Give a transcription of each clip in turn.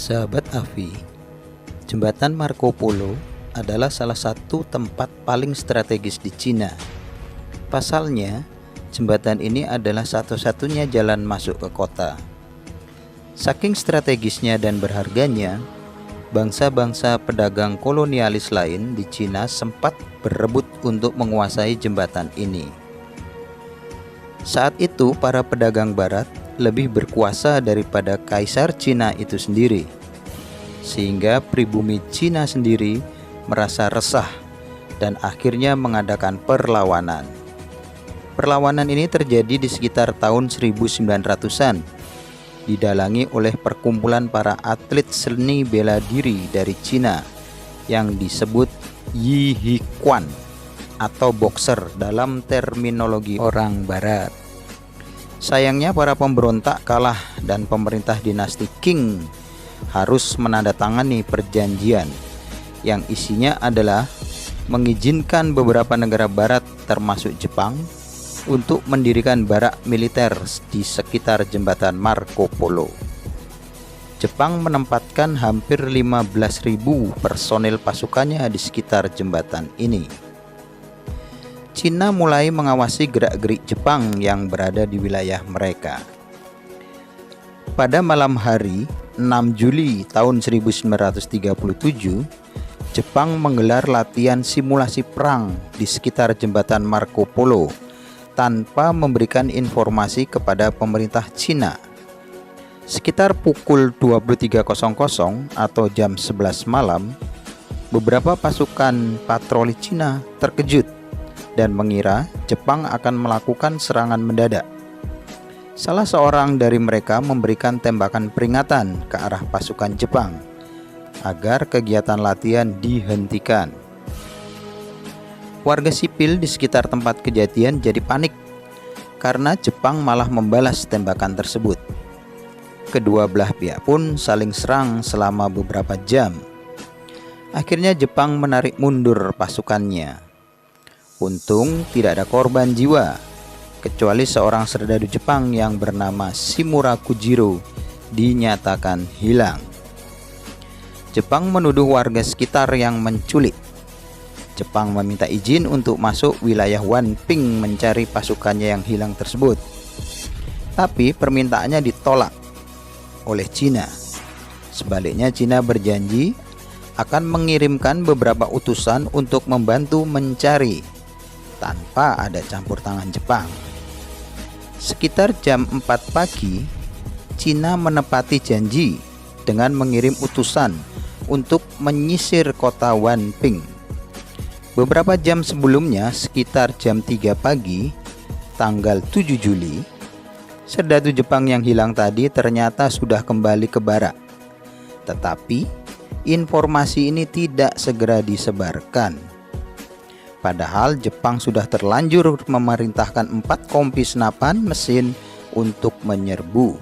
Sahabat Avi, jembatan Marco Polo adalah salah satu tempat paling strategis di Cina. Pasalnya, jembatan ini adalah satu-satunya jalan masuk ke kota. Saking strategisnya dan berharganya, bangsa-bangsa pedagang kolonialis lain di Cina sempat berebut untuk menguasai jembatan ini. Saat itu, para pedagang barat lebih berkuasa daripada Kaisar Cina itu sendiri, sehingga pribumi Cina sendiri merasa resah dan akhirnya mengadakan perlawanan. Perlawanan ini terjadi di sekitar tahun 1900-an, didalangi oleh perkumpulan para atlet seni bela diri dari Cina yang disebut Yihiquan atau boxer dalam terminologi orang barat. Sayangnya para pemberontak kalah dan pemerintah dinasti Qing harus menandatangani perjanjian yang isinya adalah mengizinkan beberapa negara barat termasuk Jepang untuk mendirikan barak militer di sekitar jembatan Marco Polo. Jepang menempatkan hampir 15.000 personil pasukannya di sekitar jembatan ini. Cina mulai mengawasi gerak-gerik Jepang yang berada di wilayah mereka. Pada malam hari 6 Juli tahun 1937, Jepang menggelar latihan simulasi perang di sekitar jembatan Marco Polo tanpa memberikan informasi kepada pemerintah Cina. Sekitar pukul 23.00 atau jam 11 malam, beberapa pasukan patroli Cina terkejut dan mengira Jepang akan melakukan serangan mendadak. Salah seorang dari mereka memberikan tembakan peringatan ke arah pasukan Jepang agar kegiatan latihan dihentikan. Warga sipil di sekitar tempat kejadian jadi panik karena Jepang malah membalas tembakan tersebut. Kedua belah pihak pun saling serang selama beberapa jam. Akhirnya Jepang menarik mundur pasukannya. Untung tidak ada korban jiwa, kecuali seorang serdadu Jepang yang bernama Shimura Kujiro dinyatakan hilang. Jepang menuduh warga sekitar yang menculik. Jepang meminta izin untuk masuk wilayah Wanping mencari pasukannya yang hilang tersebut. Tapi permintaannya ditolak oleh Cina. Sebaliknya Cina berjanji akan mengirimkan beberapa utusan untuk membantu mencari tanpa ada campur tangan Jepang. Sekitar jam 4 pagi, Cina menepati janji dengan mengirim utusan untuk menyisir kota Wanping. Beberapa jam sebelumnya, sekitar jam 3 pagi, tanggal 7 Juli, serdadu Jepang yang hilang tadi ternyata sudah kembali ke barak. Tetapi, informasi ini tidak segera disebarkan. Padahal Jepang sudah terlanjur memerintahkan 4 kompi senapan mesin untuk menyerbu.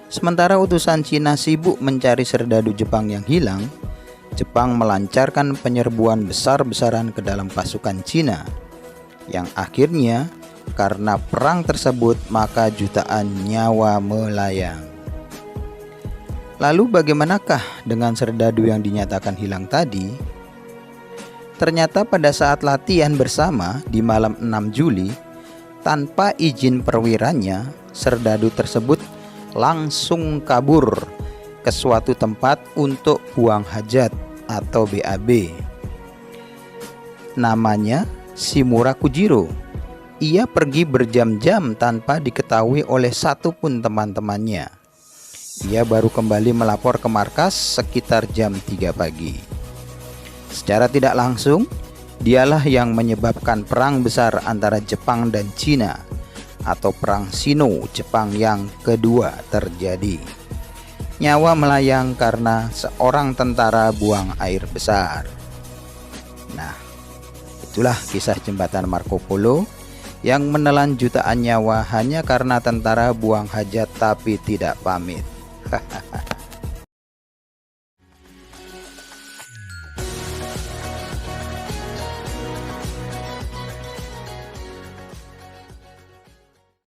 Sementara utusan Cina sibuk mencari serdadu Jepang yang hilang, Jepang melancarkan penyerbuan besar-besaran ke dalam pasukan Cina, yang akhirnya karena perang tersebut maka jutaan nyawa melayang. Lalu bagaimanakah dengan serdadu yang dinyatakan hilang tadi? Ternyata pada saat latihan bersama di malam 6 Juli, tanpa izin perwiranya, serdadu tersebut langsung kabur ke suatu tempat untuk buang hajat atau BAB. Namanya Shimura Kujiro. Ia pergi berjam-jam tanpa diketahui oleh satupun teman-temannya. Ia baru kembali melapor ke markas sekitar jam 3 pagi. Secara tidak langsung, dialah yang menyebabkan perang besar antara Jepang dan Cina atau perang Sino-Jepang yang kedua terjadi. Nyawa melayang karena seorang tentara buang air besar. Nah, itulah kisah jembatan Marco Polo yang menelan jutaan nyawa hanya karena tentara buang hajat tapi tidak pamit.